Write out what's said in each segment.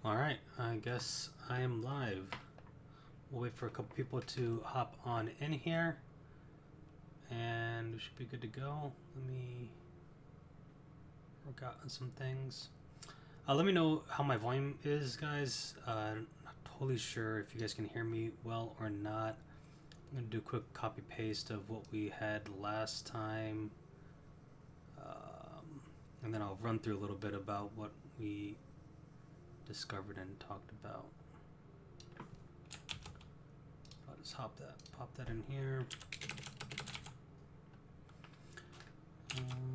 All right, I guess I am live. We'll wait for a couple people to hop on in here, and we should be good to go. Let me work out on some things. Let me know how my volume is, guys. Not totally sure if you guys can hear me well or not. I'm gonna do a quick copy paste of what we had last time, and then I'll run through a little bit about what we discovered and talked about. I'll just pop that in here.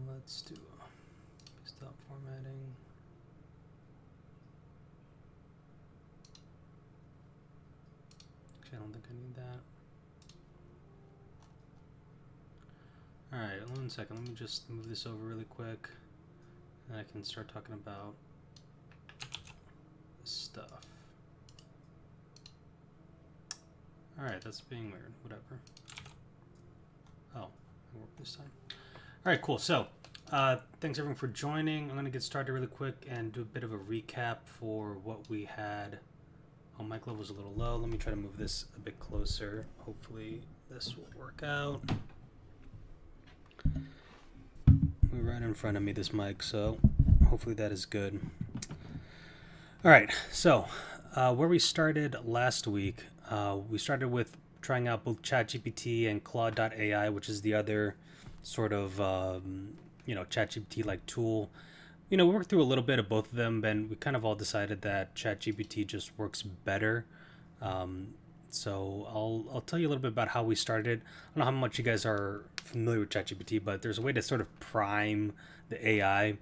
Let's do stop formatting. Actually, I don't think I need that. Alright, 1 second. Let me just move this over really quick. And I can start talking about this stuff. Alright, that's being weird. Whatever. Oh, it worked this time. Alright, cool. So, thanks everyone for joining. I'm going to get started really quick and do a bit of a recap for what we had. Oh, mic level was a little low. Let me try to move this a bit closer. Hopefully this will work out. We're right in front of me, this mic, so hopefully that is good. Alright, so where we started last week, we started with trying out both ChatGPT and Claude.ai, which is the other sort of, ChatGPT-like tool. We worked through a little bit of both of them, and we kind of all decided that ChatGPT just works better. So I'll tell you a little bit about how we started. I don't know how much you guys are familiar with ChatGPT, but there's a way to sort of prime the AI.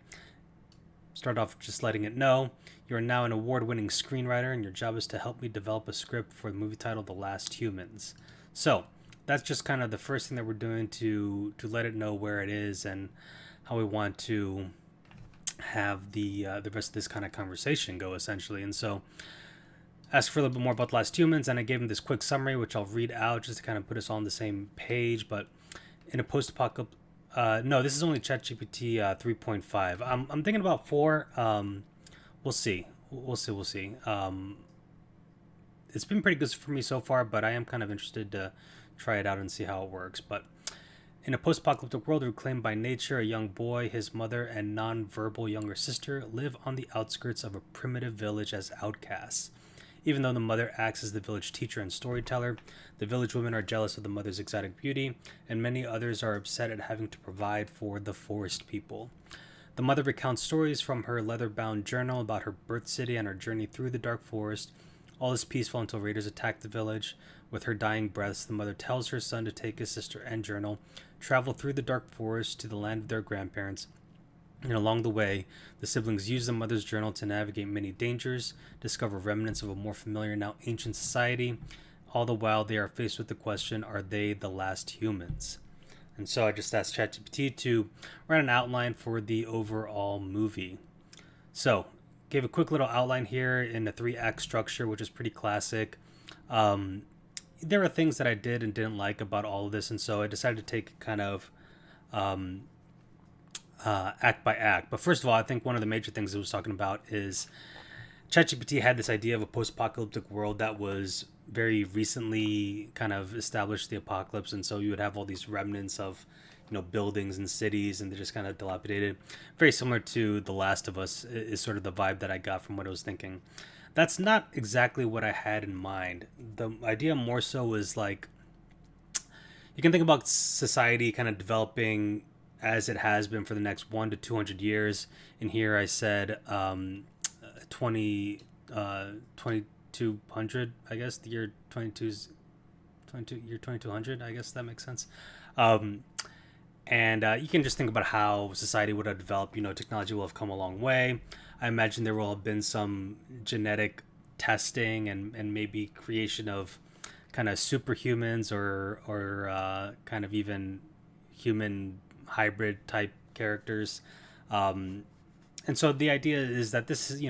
Start off just letting it know you're now an award-winning screenwriter, and your job is to help me develop a script for the movie titled The Last Humans. So that's just kind of the first thing that we're doing to let it know where it is and how we want to have the rest of this kind of conversation go, essentially. And so ask for a little bit more about The Last Humans, and I gave him this quick summary, which I'll read out just to kind of put us all on the same page. But in a post-apocalyptic, no, this is only ChatGPT 3.5. I'm thinking about 4. We'll see. We'll see. It's been pretty good for me so far, but I am kind of interested to try it out and see how it works. But in a post-apocalyptic world reclaimed by nature, a young boy, his mother, and non-verbal younger sister live on the outskirts of a primitive village as outcasts. Even though the mother acts as the village teacher and storyteller, the village women are jealous of the mother's exotic beauty, and many others are upset at having to provide for the forest people. The mother recounts stories from her leather-bound journal about her birth city and her journey through the dark forest. All is peaceful until raiders attack the village. With her dying breaths, the mother tells her son to take his sister and journal, travel through the dark forest to the land of their grandparents, and along the way, the siblings use the mother's journal to navigate many dangers, discover remnants of a more familiar, now ancient society. All the while, they are faced with the question, are they the last humans? And so I just asked ChatGPT to write an outline for the overall movie. So, gave a quick little outline here in a 3-act structure, which is pretty classic. There are things that I did and didn't like about all of this, and so I decided to take kind of act by act. But first of all, I think one of the major things it was talking about is ChatGPT had this idea of a post-apocalyptic world that was very recently kind of established the apocalypse, and so you would have all these remnants of buildings and cities, and they're just kind of dilapidated. Very similar to The Last of Us is sort of the vibe that I got from what I was thinking. That's not exactly what I had in mind. The idea more so was like, you can think about society kind of developing as it has been for the next 1 to 200 years. In here I said 2200, I guess. The year 2200, I guess that makes sense. And you can just think about how society would have developed. Technology will have come a long way. I imagine there will have been some genetic testing and maybe creation of kind of superhumans or kind of even human hybrid type characters. And so the idea is that this is,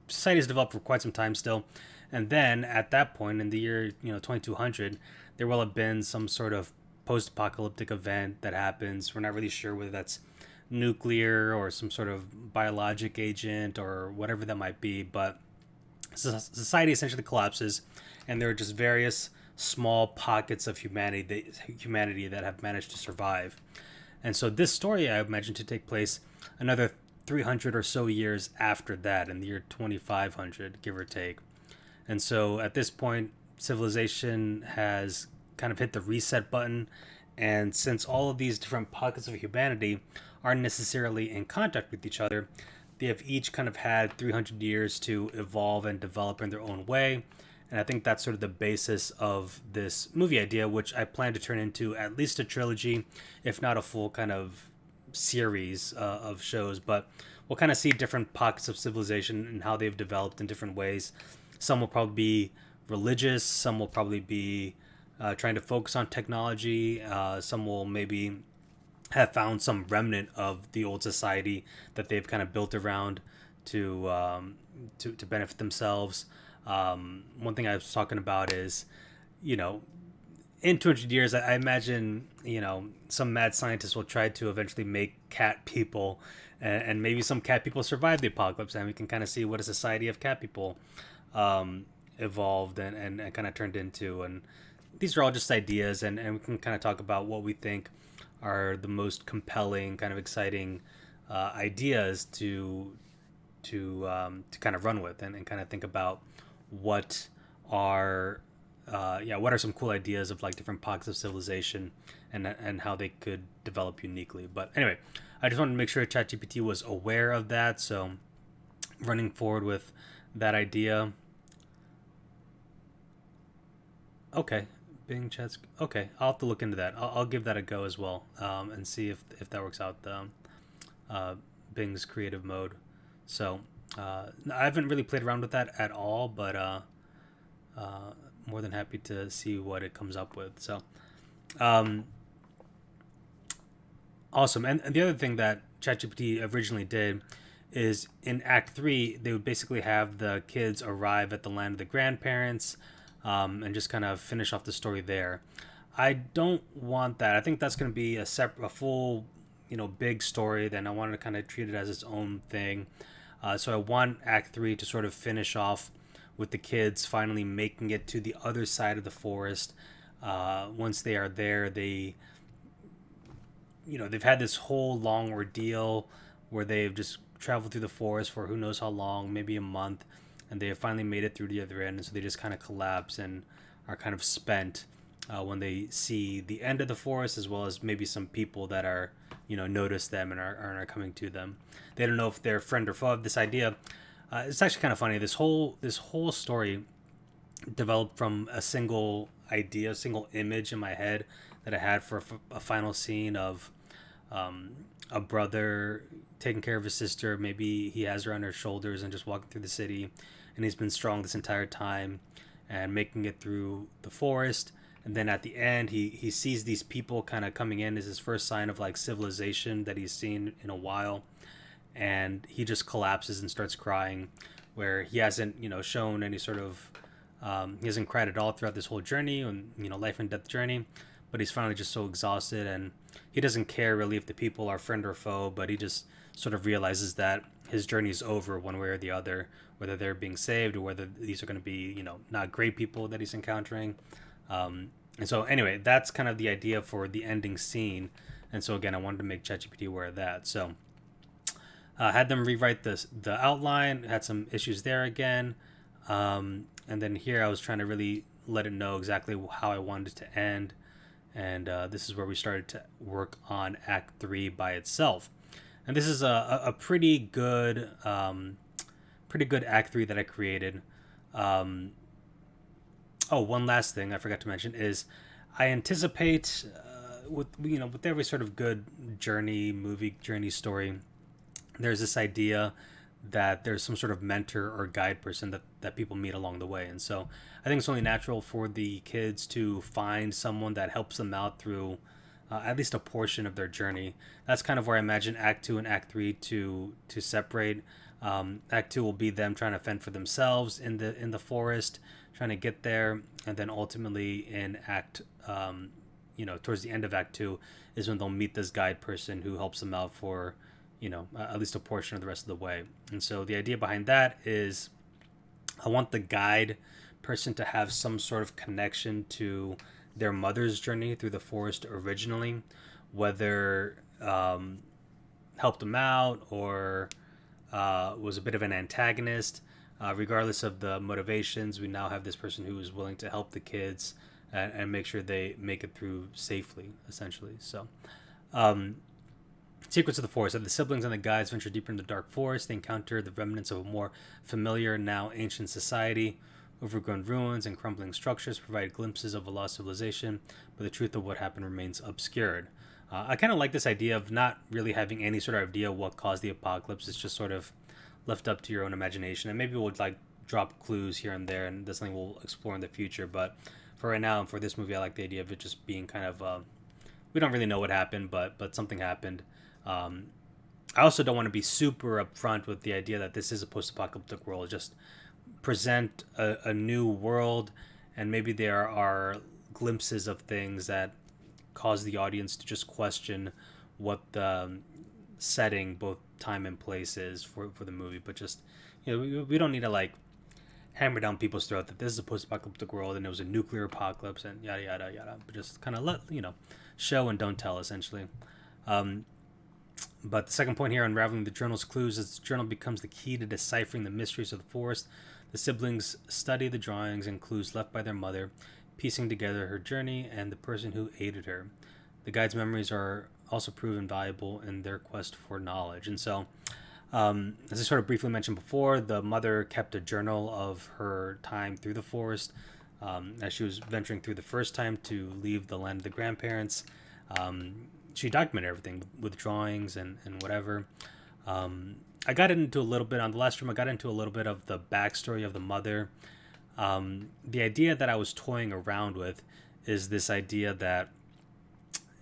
society has developed for quite some time still. And then at that point in the year, 2200, there will have been some sort of post-apocalyptic event that happens. We're not really sure whether that's nuclear or some sort of biologic agent or whatever that might be, but Society essentially collapses, and there are just various small pockets of humanity that have managed to survive. And so this story I imagine to take place another 300 or so years after that, in the year 2500, give or take. And so at this point, civilization has kind of hit the reset button. And since all of these different pockets of humanity aren't necessarily in contact with each other, they have each kind of had 300 years to evolve and develop in their own way. And I think that's sort of the basis of this movie idea, which I plan to turn into at least a trilogy, if not a full kind of series of shows. But we'll kind of see different pockets of civilization and how they've developed in different ways. Some will probably be religious, some will probably be trying to focus on technology, some will maybe have found some remnant of the old society that they've kind of built around to to benefit themselves. One thing I was talking about is, you know, in 200 years, I imagine, some mad scientists will try to eventually make cat people, and maybe some cat people survive the apocalypse, and we can kind of see what a society of cat people evolved and kind of turned into. And these are all just ideas, and we can kind of talk about what we think are the most compelling, kind of exciting ideas to kind of run with, and kind of think about what are what are some cool ideas of like different pockets of civilization and how they could develop uniquely. But anyway, I just wanted to make sure ChatGPT was aware of that, so running forward with that idea. Okay, Bing Chat's okay. I'll have to look into that. I'll give that a go as well, and see if that works out. Uh, Bing's creative mode. So I haven't really played around with that at all, but uh, more than happy to see what it comes up with. So um, awesome. And the other thing that ChatGPT originally did is in Act Three, they would basically have the kids arrive at the land of the grandparents, and just kind of finish off the story there. I don't want that. I think that's going to be a full, big story. Then I wanted to kind of treat it as its own thing. So I want Act Three to sort of finish off with the kids finally making it to the other side of the forest. Once they are there, they've had this whole long ordeal where they've just traveled through the forest for who knows how long, maybe a month, and they have finally made it through the other end. And so they just kind of collapse and are kind of spent when they see the end of the forest, as well as maybe some people that are, notice them and are coming to them. They don't know if they're friend or foe of this idea. It's actually kind of funny. This whole story developed from a single idea, a single image in my head that I had for a final scene of a brother taking care of his sister. Maybe he has her on her shoulders and just walking through the city, and he's been strong this entire time and making it through the forest. And then at the end, he sees these people kind of coming in as his first sign of like civilization that he's seen in a while, and he just collapses and starts crying, where he hasn't shown any sort of he hasn't cried at all throughout this whole journey and life and death journey, but he's finally just so exhausted, and he doesn't care really if the people are friend or foe, but he just sort of realizes that his journey is over one way or the other, whether they're being saved or whether these are going to be not great people that he's encountering. And so anyway, that's kind of the idea for the ending scene. And so again, I wanted to make ChatGPT aware of that. So had them rewrite the outline, had some issues there again. And then here I was trying to really let it know exactly how I wanted it to end. And this is where we started to work on Act 3 by itself. And this is a pretty good Act 3 that I created. One last thing I forgot to mention is I anticipate with every sort of good movie journey story, there's this idea that there's some sort of mentor or guide person that people meet along the way. And so I think it's only natural for the kids to find someone that helps them out through at least a portion of their journey. That's kind of where I imagine Act 2 and Act 3 to separate. Act 2 will be them trying to fend for themselves in the forest, trying to get there, and then ultimately in Act towards the end of Act 2 is when they'll meet this guide person who helps them out for at least a portion of the rest of the way. And so the idea behind that is I want the guide person to have some sort of connection to their mother's journey through the forest originally, whether helped them out or was a bit of an antagonist. Regardless of the motivations, we now have this person who is willing to help the kids and make sure they make it through safely, essentially. So, Secrets of the Forest. As the siblings and the guides venture deeper into the dark forest, they encounter the remnants of a more familiar, now ancient society. Overgrown ruins and crumbling structures provide glimpses of a lost civilization, but the truth of what happened remains obscured. I kind of like this idea of not really having any sort of idea what caused the apocalypse. It's just sort of left up to your own imagination, and maybe we'll like drop clues here and there, and that's something we'll explore in the future. But for right now and for this movie, I like the idea of it just being kind of we don't really know what happened, but something happened. Um, I also don't want to be super upfront with the idea that this is a post-apocalyptic world. Just present a new world, and maybe there are glimpses of things that cause the audience to just question what the setting, both time and place, is for the movie. But just, we don't need to like hammer down people's throat that this is a post-apocalyptic world and it was a nuclear apocalypse and yada yada yada. But just kind of let show and don't tell, essentially. Um, but the second point here, unraveling the journal's clues, as the journal becomes the key to deciphering the mysteries of the forest. The siblings study the drawings and clues left by their mother, piecing together her journey and the person who aided her. The guide's memories are also proven valuable in their quest for knowledge. And so, as I sort of briefly mentioned before, the mother kept a journal of her time through the forest as she was venturing through the first time to leave the land of the grandparents. She documented everything with drawings and whatever. I got into a little bit on the last room. I got into a little bit of the backstory of the mother. The idea that I was toying around with is this idea that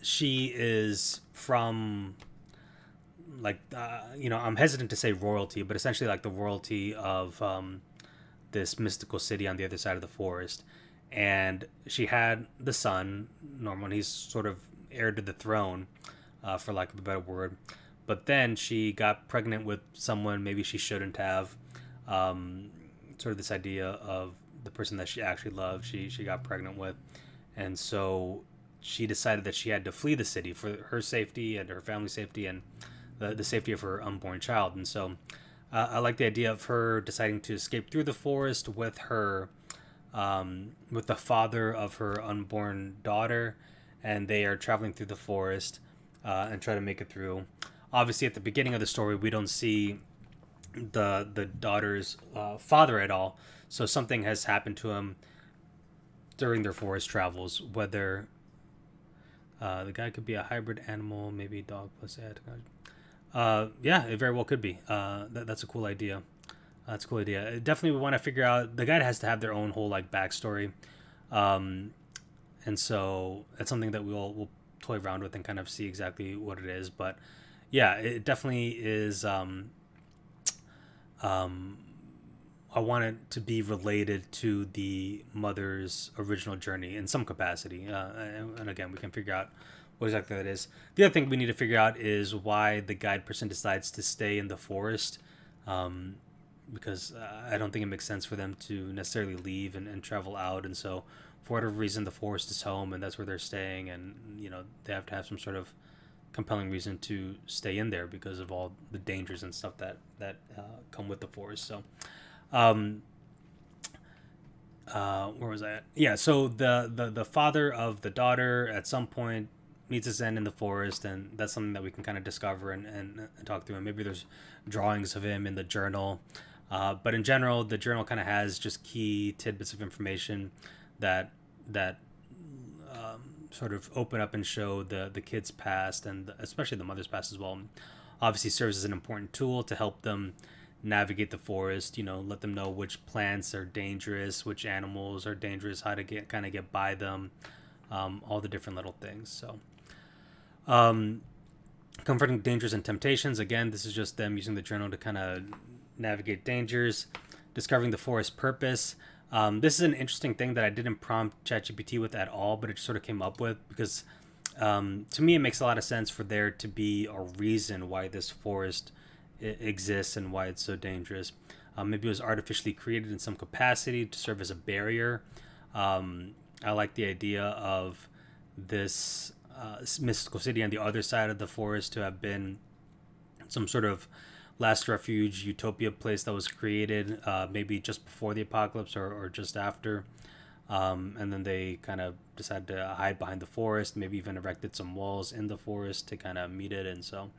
she is from I'm hesitant to say royalty, but essentially like the royalty of this mystical city on the other side of the forest. And she had the son, Norman. He's sort of heir to the throne, for lack of a better word. But then she got pregnant with someone maybe she shouldn't have. Sort of this idea of the person that she actually loved, she got pregnant with. And so she decided that she had to flee the city for her safety and her family's safety and the safety of her unborn child. And so I like the idea of her deciding to escape through the forest with her, with the father of her unborn daughter. And they are traveling through the forest and try to make it through. Obviously, at the beginning of the story, we don't see the daughter's father at all. So something has happened to him during their forest travels. Whether the guy could be a hybrid animal, maybe dog plus AI technology. Yeah, it very well could be. That's a cool idea. That's a cool idea. Definitely, we want to figure out. The guy has to have their own whole like backstory, and so that's something that we'll toy around with and kind of see exactly what it is. But yeah, it definitely is. I want it to be related to the mother's original journey in some capacity. And again, we can figure out what exactly that is. The other thing we need to figure out is why the guide person decides to stay in the forest. Because I don't think it makes sense for them to necessarily leave and travel out. And so, for whatever reason, the forest is home and that's where they're staying. And, they have to have some sort of compelling reason to stay in there because of all the dangers and stuff that come with the forest. So, where was I at? Yeah, so the father of the daughter at some point meets his end in the forest, and that's something that we can kind of discover and talk through. And maybe there's drawings of him in the journal. But in general, the journal kind of has just key tidbits of information that sort of open up and show the kid's past and especially the mother's past as well. Obviously serves as an important tool to help them navigate the forest, let them know which plants are dangerous, which animals are dangerous, how to get by them, all the different little things. So comforting dangers and temptations. Again, this is just them using the journal to kind of navigate dangers. Discovering the forest purpose. This is an interesting thing that I didn't prompt ChatGPT with at all, but it just sort of came up with because to me it makes a lot of sense for there to be a reason why this forest exists and why it's so dangerous. Maybe it was artificially created in some capacity to serve as a barrier. I like the idea of this mystical city on the other side of the forest to have been some sort of last refuge utopia place that was created maybe just before the apocalypse or just after. And then they kind of decided to hide behind the forest, maybe even erected some walls in the forest to kind of meet it. And so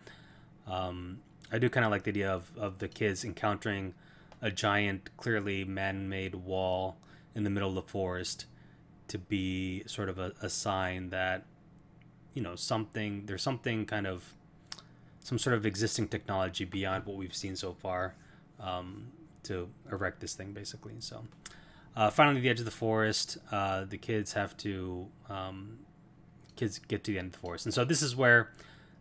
I do kind of like the idea of the kids encountering a giant, clearly man made wall in the middle of the forest to be sort of a sign that, there's something kind of, some sort of existing technology beyond what we've seen so far to erect this thing, basically. So finally, the edge of the forest, the kids have to kids get to the end of the forest, and so this is where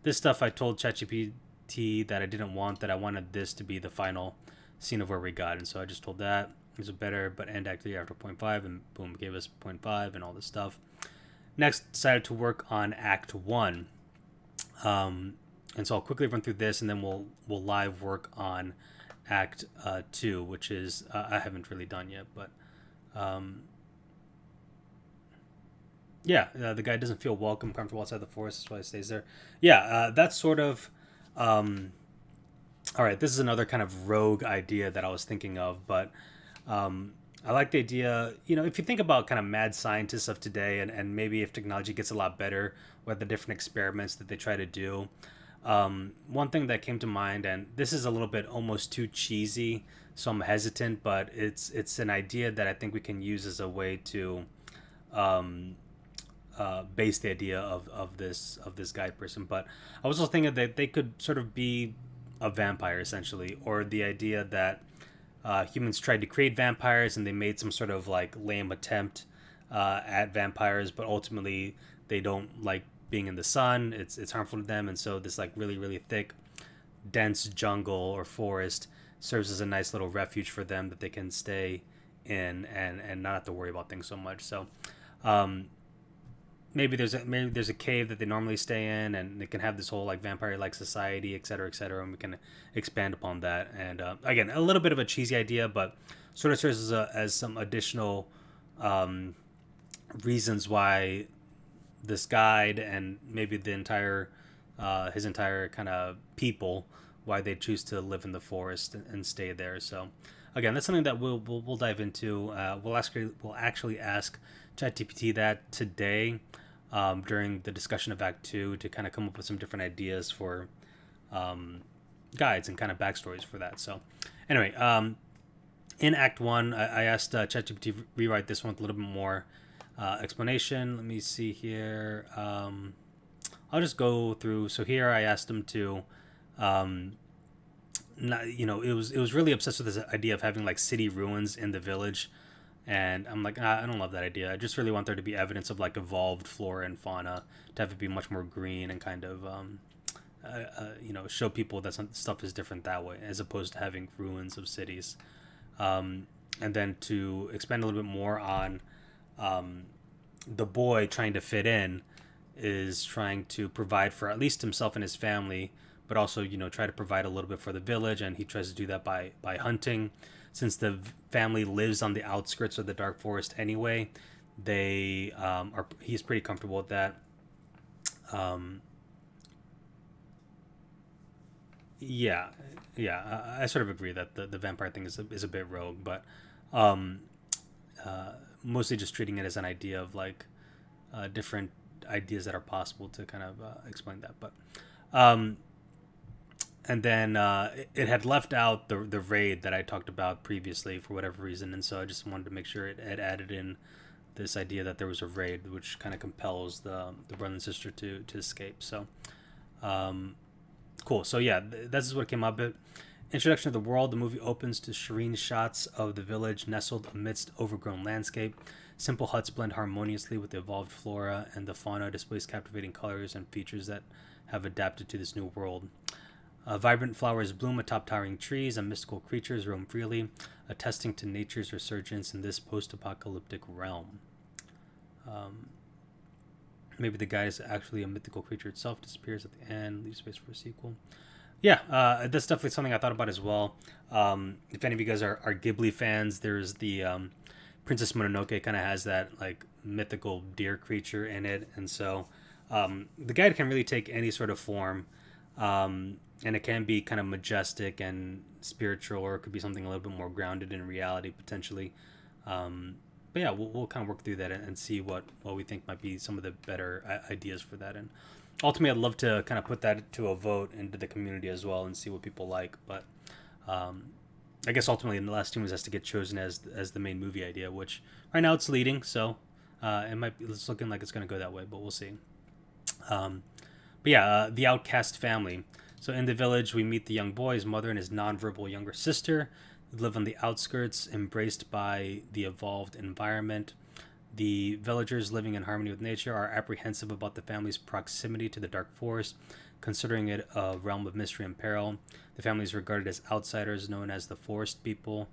this stuff I told ChatGPT that I didn't want, that I wanted this to be the final scene of where we got, and so I just told that there's a better but end act 3 after 0.5, and boom, gave us 0.5 and all this stuff. Next, decided to work on Act 1. And so I'll quickly run through this, and then we'll live work on Act 2, which is I haven't really done yet, but the guy doesn't feel welcome, comfortable outside the forest. That's why he stays there. That's sort of all right. This is another kind of rogue idea that I was thinking of, but I like the idea. If you think about kind of mad scientists of today, and maybe if technology gets a lot better, what the different experiments that they try to do. One thing that came to mind, and this is a little bit almost too cheesy, so I'm hesitant, but it's an idea that I think we can use as a way to base the idea of this guide person. But I was also thinking that they could sort of be a vampire, essentially, or the idea that humans tried to create vampires and they made some sort of like lame attempt at vampires, but ultimately they don't like being in the sun. It's harmful to them, and so this like really, really thick, dense jungle or forest serves as a nice little refuge for them that they can stay in and not have to worry about things so much. So maybe there's a cave that they normally stay in, and they can have this whole like vampire like society, etc., etc., and we can expand upon that. And again, a little bit of a cheesy idea, but sort of serves as some additional reasons why this guide and maybe the entire his entire kind of people, why they choose to live in the forest and stay there. So again, that's something that we'll dive into. We'll actually ask ChatGPT that today during the discussion of Act 2 to kind of come up with some different ideas for guides and kind of backstories for that. So anyway, in Act 1, I asked ChatGPT to rewrite this one with a little bit more explanation. Let me see here. I'll just go through. So here I asked him to, it was really obsessed with this idea of having like city ruins in the village, and I'm like, I don't love that idea. I just really want there to be evidence of like evolved flora and fauna, to have it be much more green and kind of, show people that some stuff is different that way, as opposed to having ruins of cities. And then to expand a little bit more on the boy trying to fit in, is trying to provide for at least himself and his family, but also try to provide a little bit for the village, and he tries to do that by hunting. Since the family lives on the outskirts of the dark forest anyway, he's pretty comfortable with that. I sort of agree that the vampire thing is a bit rogue, but mostly just treating it as an idea of like different ideas that are possible to kind of explain that. But and then it had left out the raid that I talked about previously for whatever reason, and so I just wanted to make sure it had added in this idea that there was a raid, which kind of compels the brother and sister to escape. So cool. So yeah, this is what came up. Introduction of the world. The movie opens to serene shots of the village nestled amidst overgrown landscape. Simple huts blend harmoniously with the evolved flora, and the fauna displays captivating colors and features that have adapted to this new world. Vibrant flowers bloom atop towering trees, and mystical creatures roam freely, attesting to nature's resurgence in this post-apocalyptic realm. Maybe the guy is actually a mythical creature itself, disappears at the end, leaves space for a sequel. Yeah, that's definitely something I thought about as well. If any of you guys are Ghibli fans, there's the Princess Mononoke kind of has that like mythical deer creature in it, and so the guide can really take any sort of form, and it can be kind of majestic and spiritual, or it could be something a little bit more grounded in reality potentially. But yeah, we'll kind of work through that and see what we think might be some of the better ideas for that. And ultimately, I'd love to kind of put that to a vote into the community as well and see what people like. But um, I guess ultimately, the last two movies has to get chosen as the main movie idea, which right now it's leading, so it might be it's looking like it's going to go that way, but we'll see. Um, but yeah, the outcast family. So in the village, we meet the young boy, his mother, and his nonverbal younger sister. They live on the outskirts, embraced by the evolved environment. The villagers living in harmony with nature are apprehensive about the family's proximity to the dark forest, considering it a realm of mystery and peril. The family is regarded as outsiders, known as the forest people,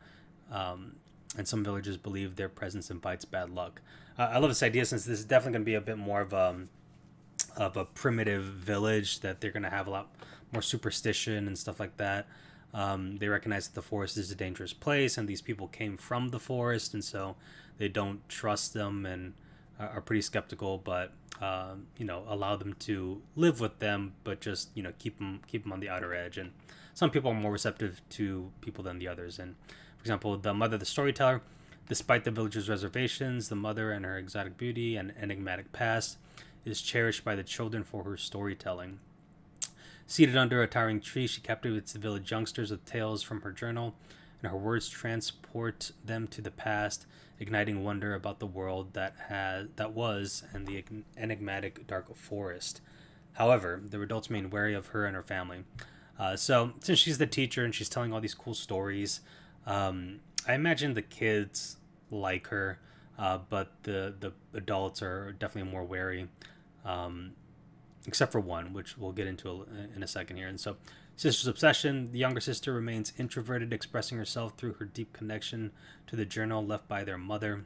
and some villagers believe their presence invites bad luck. I love this idea since this is definitely going to be a bit more of a primitive village that they're going to have a lot more superstition and stuff like that. They recognize that the forest is a dangerous place, and these people came from the forest, and so they don't trust them and are pretty skeptical. But allow them to live with them, but just keep them on the outer edge. And some people are more receptive to people than the others. And for example, the mother, the storyteller, despite the villagers' reservations, the mother and her exotic beauty and enigmatic past is cherished by the children for her storytelling. Seated under a towering tree, she captivates the village youngsters with tales from her journal, and her words transport them to the past, igniting wonder about the world that was and the enigmatic dark forest. However, the adults remain wary of her and her family. So, since she's the teacher and she's telling all these cool stories, I imagine the kids like her, but the adults are definitely more wary. Um, except for one, which we'll get into in a second here. And so, sister's obsession: the younger sister remains introverted, expressing herself through her deep connection to the journal left by their mother.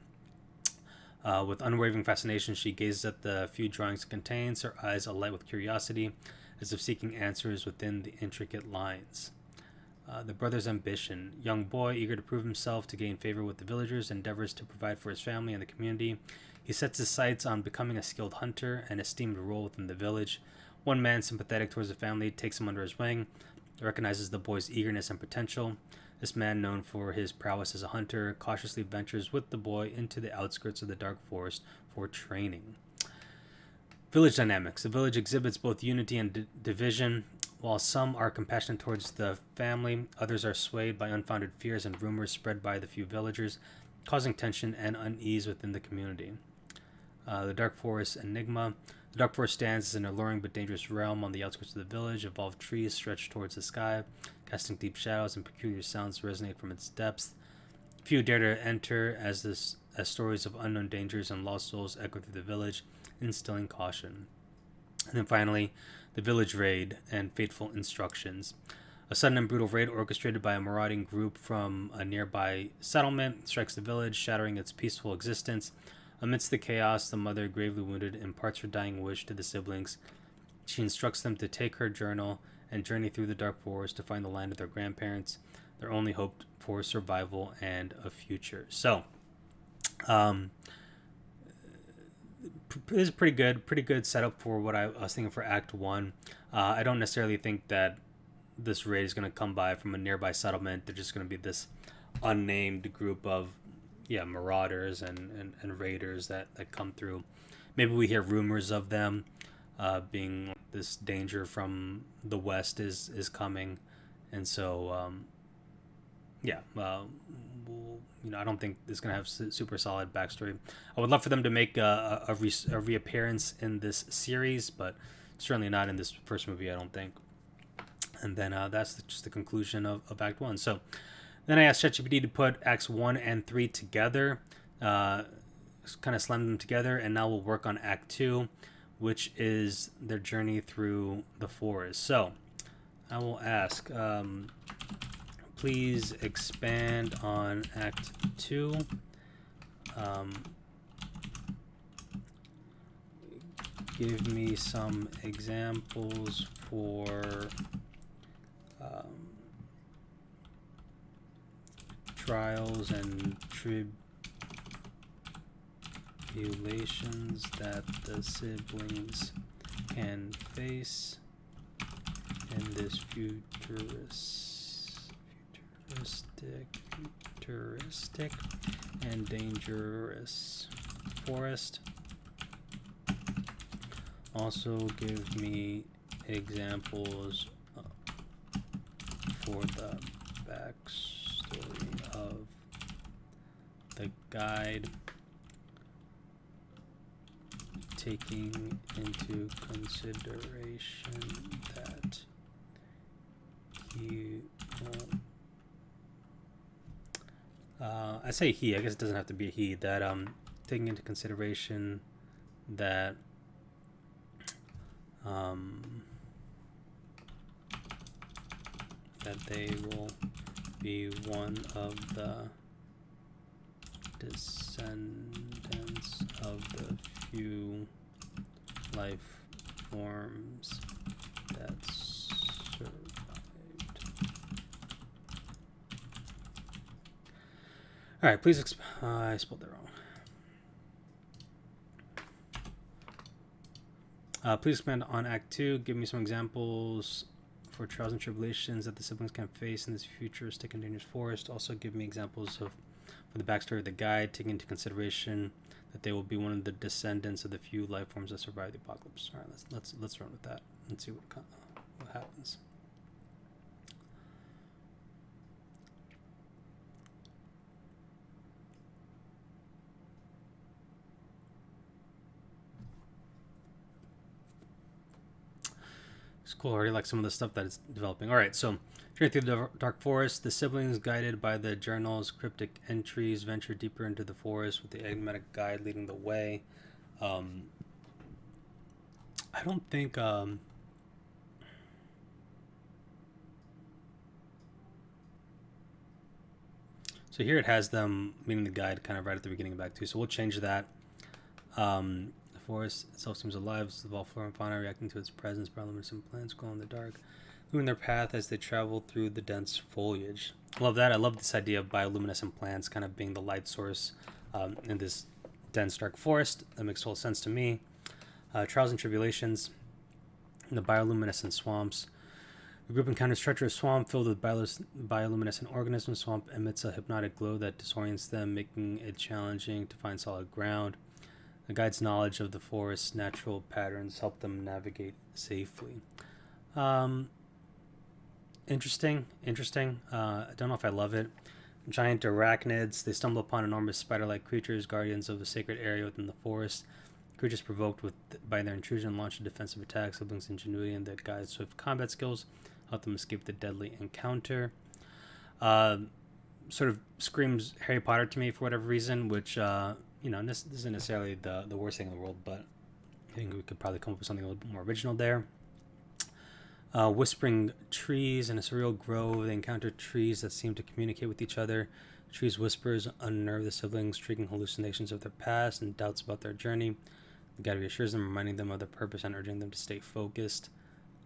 With unwavering fascination, she gazes at the few drawings it contains, her eyes alight with curiosity, as if seeking answers within the intricate lines. The brother's ambition: young boy, eager to prove himself to gain favor with the villagers, endeavors to provide for his family and the community. He sets his sights on becoming a skilled hunter, an esteemed role within the village. One man, sympathetic towards the family, takes him under his wing, recognizes the boy's eagerness and potential. This man, known for his prowess as a hunter, cautiously ventures with the boy into the outskirts of the dark forest for training. Village dynamics. The village exhibits both unity and division. While some are compassionate towards the family, others are swayed by unfounded fears and rumors spread by the few villagers, causing tension and unease within the community. The Dark Forest Enigma. The Dark Forest stands as an alluring but dangerous realm on the outskirts of the village. Evolved trees stretch towards the sky, casting deep shadows, and peculiar sounds resonate from its depths. Few dare to enter as stories of unknown dangers and lost souls echo through the village, instilling caution. And then finally, the village raid and fateful instructions. A sudden and brutal raid orchestrated by a marauding group from a nearby settlement strikes the village, shattering its peaceful existence. Amidst the chaos, the mother, gravely wounded, imparts her dying wish to the siblings. She instructs them to take her journal and journey through the dark forest to find the land of their grandparents, their only hope for survival and a future. So, um, this is pretty good setup for what I was thinking for Act One. I don't necessarily think that this raid is going to come by from a nearby settlement. They're just going to be this unnamed group of marauders and raiders that come through. Maybe we hear rumors of them being this danger from the west is coming, and so I don't think it's gonna have super solid backstory. I would love for them to make a reappearance in this series, but certainly not in this first movie, I don't think. And then that's just the conclusion of Act 1. So then I asked ChatGPT to put Acts 1 and 3 together, kind of slam them together, and now we'll work on Act 2, which is their journey through the forest. So I will ask, please expand on Act 2. Give me some examples for trials and tribulations that the siblings can face in this futuristic and dangerous forest. Also give me examples for the backstory of the guide, taking into consideration that he I say he, I guess it doesn't have to be a he, that taking into consideration that that they will be one of the descendants of the few life forms that survived. Alright, please I spelled that wrong. Please expand on Act 2. Give me some examples for trials and tribulations that the siblings can face in this futuristic and dangerous forest. Also give me examples of for the backstory of the guide, taking into consideration that they will be one of the descendants of the few life forms that survived the apocalypse. All right, let's run with that and see what happens. It's cool. I already like some of the stuff that it's developing. All right, so journey through the dark forest, the siblings, guided by the journal's cryptic entries, venture deeper into the forest with the enigmatic guide leading the way. I don't think. So here it has them meeting the guide kind of right at the beginning of Act 2. So we'll change that. The forest itself seems alive, with all flora and fauna reacting to its presence, bioluminescent plants glow in the dark, moving their path as they travel through the dense foliage. I love that. I love this idea of bioluminescent plants kind of being the light source in this dense, dark forest. That makes total sense to me. Trials and tribulations in the bioluminescent swamps. The group encounters treacherous swamp filled with bioluminescent organisms. Swamp emits a hypnotic glow that disorients them, making it challenging to find solid ground. The guide's knowledge of the forest's natural patterns help them navigate safely. Interesting. I don't know if I love it. Giant arachnids. They stumble upon enormous spider-like creatures, guardians of the sacred area within the forest. Creatures provoked by their intrusion launch a defensive attack. Siblings' ingenuity and the guide's swift combat skills help them escape the deadly encounter. Sort of screams Harry Potter to me for whatever reason, which this isn't necessarily the worst thing in the world, but I think we could probably come up with something a little bit more original there. Whispering trees in a surreal grove. They encounter trees that seem to communicate with each other. Trees' whispers unnerve the siblings, triggering hallucinations of their past and doubts about their journey. The guide reassures them, reminding them of their purpose and urging them to stay focused.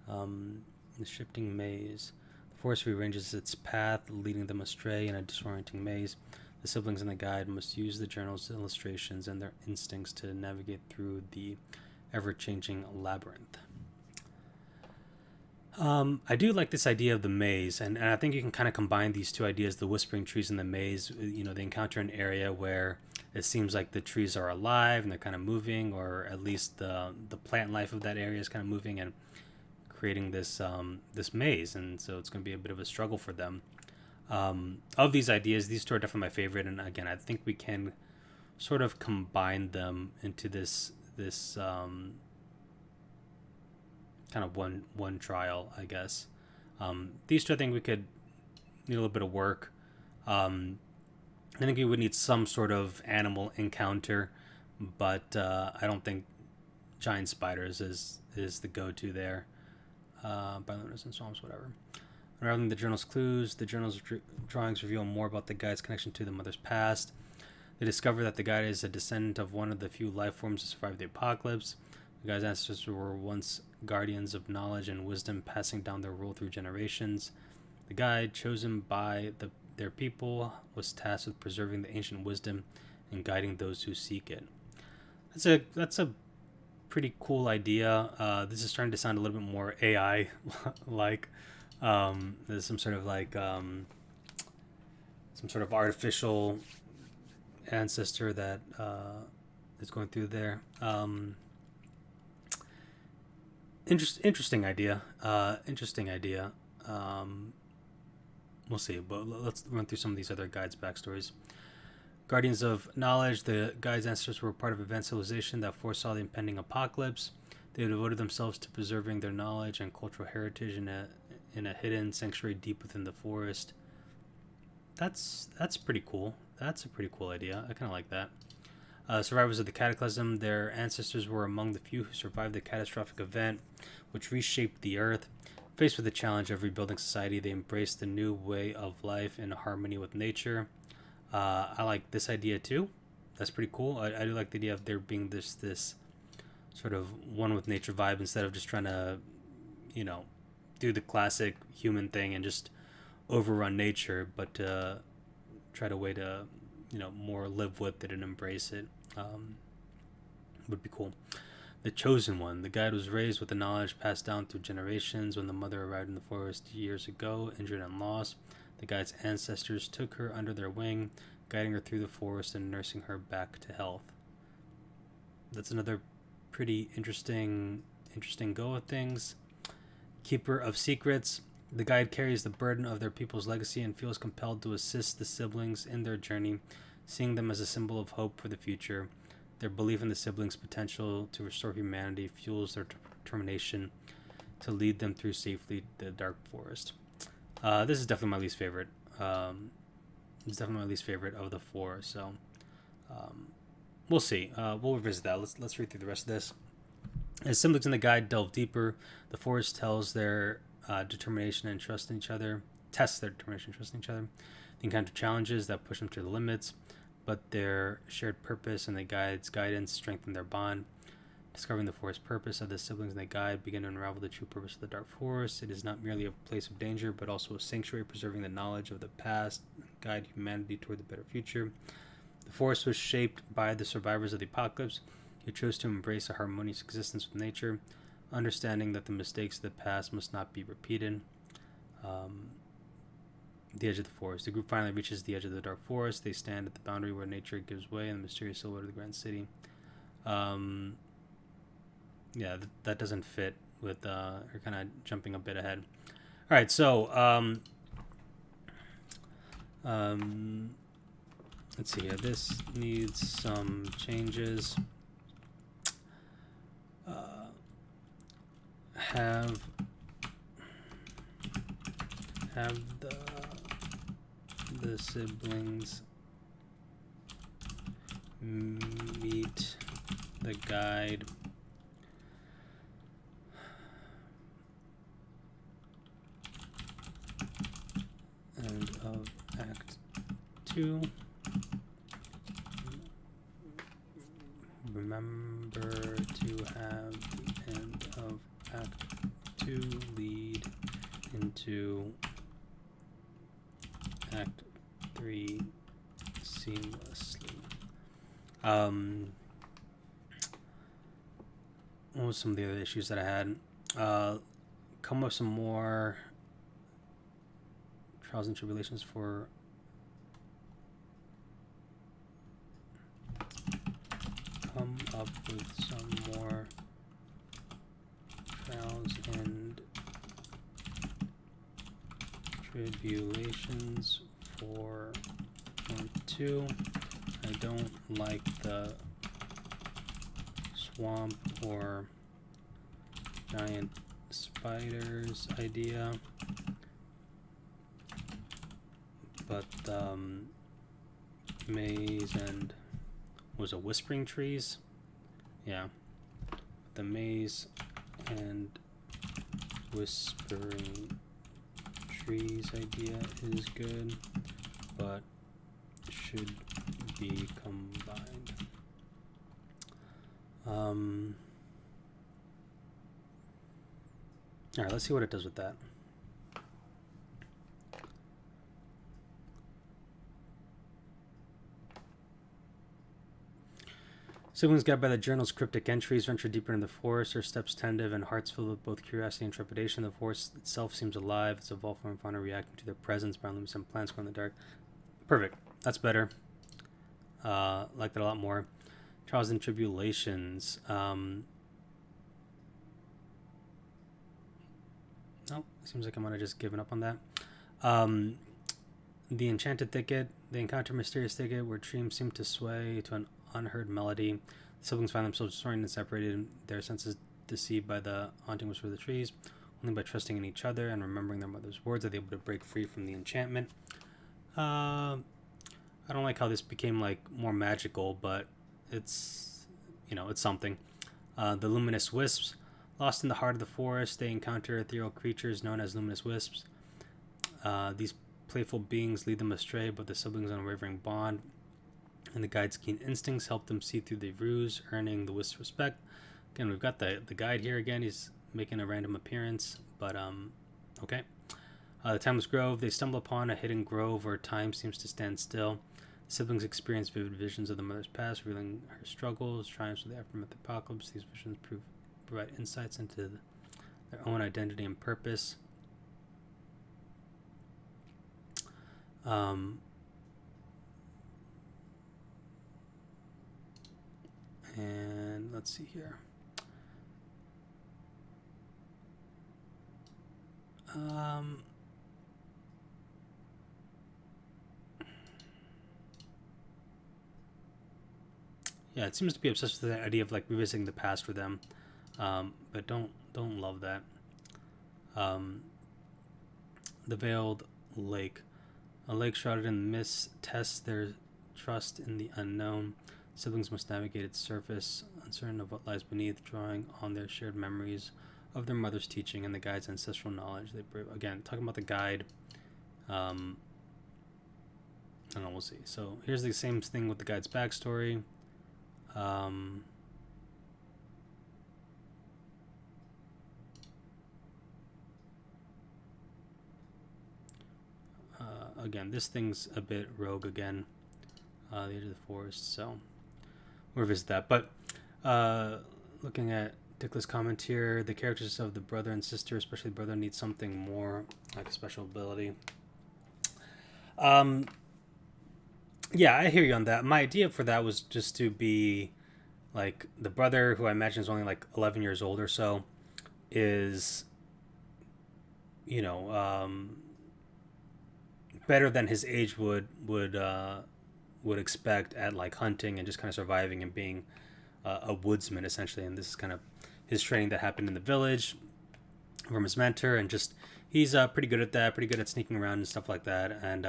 The shifting maze. The forest rearranges its path, leading them astray in a disorienting maze. The siblings and the guide must use the journal's illustrations and their instincts to navigate through the ever-changing labyrinth. I do like this idea of the maze, and I think you can kind of combine these two ideas, the whispering trees and the maze. They encounter an area where it seems like the trees are alive and they're kind of moving, or at least the plant life of that area is kind of moving and creating this maze, and so it's going to be a bit of a struggle for them. Of these ideas, these two are definitely my favorite, and again, I think we can sort of combine them into this kind of one trial, I guess. These two, I think we could need a little bit of work. I think we would need some sort of animal encounter, but I don't think giant spiders is the go-to there. Bioluminescent swamps, whatever. Unraveling the journal's clues, the journal's drawings reveal more about the guide's connection to the mother's past. They discover that the guide is a descendant of one of the few life forms to survive the apocalypse. The guide's ancestors were once guardians of knowledge and wisdom, passing down their rule through generations. The guide, chosen by their people, was tasked with preserving the ancient wisdom and guiding those who seek it. That's a pretty cool idea. This is starting to sound a little bit more AI like. There's some sort of like some sort of artificial ancestor that is going through there. Interesting idea. Interesting idea. We'll see, but let's run through some of these other guides' backstories. Guardians of Knowledge, the guides' ancestors were part of advanced civilization that foresaw the impending apocalypse. They devoted themselves to preserving their knowledge and cultural heritage in a hidden sanctuary deep within the forest. That's pretty cool. That's a pretty cool idea. I kind of like that. Survivors of the Cataclysm, their ancestors were among the few who survived the catastrophic event, which reshaped the Earth. Faced with the challenge of rebuilding society, they embraced the new way of life in harmony with nature. I like this idea too. That's pretty cool. I do like the idea of there being this sort of one with nature vibe instead of just trying to, do the classic human thing and just overrun nature, but try to way to, more live with it and embrace it. Would be cool. The Chosen One. The guide was raised with the knowledge passed down through generations. When the mother arrived in the forest years ago, injured and lost, the guide's ancestors took her under their wing, guiding her through the forest and nursing her back to health. That's another pretty interesting go of things. Keeper of Secrets. The guide carries the burden of their people's legacy and feels compelled to assist the siblings in their journey, seeing them as a symbol of hope for the future. Their belief in the siblings' potential to restore humanity fuels their determination to lead them through safely the dark forest. This is definitely my least favorite. It's definitely my least favorite of the four. So we'll see. We'll revisit that. Let's read through the rest of this. As siblings in the guide delve deeper, the forest tells their determination and trust in each other. Tests their determination and trust in each other. They encounter challenges that push them to the limits, but their shared purpose and the guide's guidance strengthen their bond. Discovering the forest purpose of the siblings in the guide begin to unravel the true purpose of the dark forest. It is not merely a place of danger, but also a sanctuary preserving the knowledge of the past and guide humanity toward the better future. The forest was shaped by the survivors of the apocalypse who chose to embrace a harmonious existence with nature, understanding that the mistakes of the past must not be repeated. The edge of the forest. The group finally reaches the edge of the dark forest. They stand at the boundary where nature gives way and the mysterious silhouette of the grand city. Yeah, that doesn't fit with you're kind of jumping a bit ahead. All right, so let's see here. This needs some changes. Have the siblings meet the guide end of Act 2. Remember to have the end of Act 2 lead into Act 3 seamlessly. What was some of the other issues that I had? Come up with some more trials and tribulations for come up with some more trials and tribulations for point 2. I don't like the swamp or giant spiders idea, but maze and was it whispering trees? Yeah, the maze and whispering trees idea is good, but should be combined. All right, let's see what it does with that. Siblings guided by the journal's cryptic entries venture deeper into the forest, their steps tentative and hearts filled with both curiosity and trepidation. The forest itself seems alive. It's evolved from fauna reacting to their presence, bioluminescent plants glow in the dark. Perfect. That's better. Like that a lot more. Trials and tribulations. No, seems like I might have just given up on that. The enchanted thicket. They encounter a mysterious thicket where dreams seem to sway to an unheard melody. The siblings find themselves disoriented and separated, their senses deceived by the haunting whisper of the trees. Only by trusting in each other and remembering their mother's words are they able to break free from the enchantment. I don't like how this became like more magical, but it's, you know, it's something. The luminous wisps. Lost in the heart of the forest, they encounter ethereal creatures known as luminous wisps. These playful beings lead them astray, but the siblings' unwavering bond and the guide's keen instincts help them see through the ruse, earning the wisps' respect. Again, we've got the guide here again. He's making a random appearance, but okay. The Timeless Grove. They stumble upon a hidden grove where time seems to stand still. The siblings experience vivid visions of the mother's past, revealing her struggles, triumphs of the aftermath of the apocalypse. These visions provide insights into their own identity and purpose. And let's see here. Yeah, it seems to be obsessed with the idea of like revisiting the past for them, but don't love that. The Veiled Lake. A lake shrouded in mist tests their trust in the unknown. Siblings must navigate its surface, uncertain of what lies beneath, drawing on their shared memories of their mother's teaching and the guide's ancestral knowledge. Again, talking about the guide. I don't know, we'll see. So here's the same thing with the guide's backstory. Again, this thing's a bit rogue again. The edge of the forest, so we'll revisit that. But looking at Dickla's comment here, the characters of the brother and sister, especially the brother, need something more like a special ability. Yeah, I hear you on that. My idea for that was just to be like the brother, who I imagine is only like 11 years old or so, is, you know, better than his age would expect at like hunting and just kind of surviving and being a woodsman essentially. And this is kind of his training that happened in the village from his mentor, and just he's pretty good at that, pretty good at sneaking around and stuff like that, and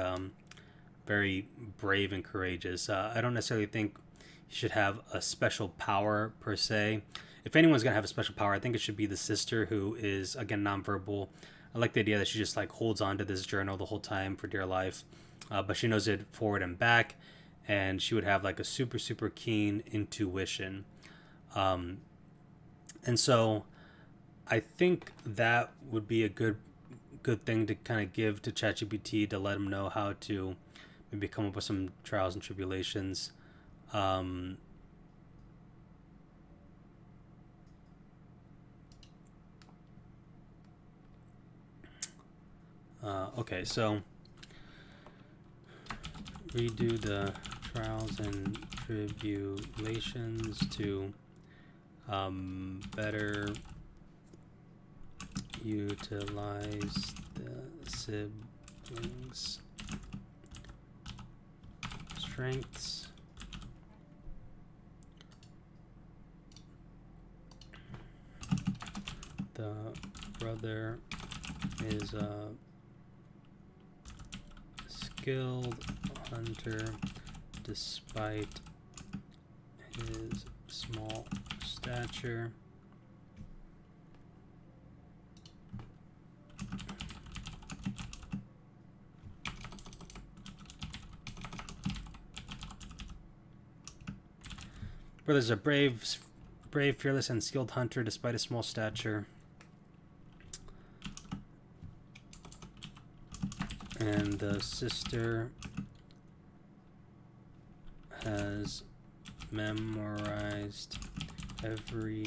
very brave and courageous. I don't necessarily think he should have a special power per se. If anyone's gonna have a special power, I think it should be the sister, who is again nonverbal. I like the idea that she just like holds on to this journal the whole time for dear life, but she knows it forward and back, and she would have like a super keen intuition. And so I think that would be a good thing to kind of give to ChatGPT to let him know how to maybe come up with some trials and tribulations. Okay, so redo the trials and tribulations to better utilize the siblings' strengths. The brother is a skilled hunter despite his small stature. Brother's a brave, fearless, and skilled hunter despite his small stature. And the sister has memorized every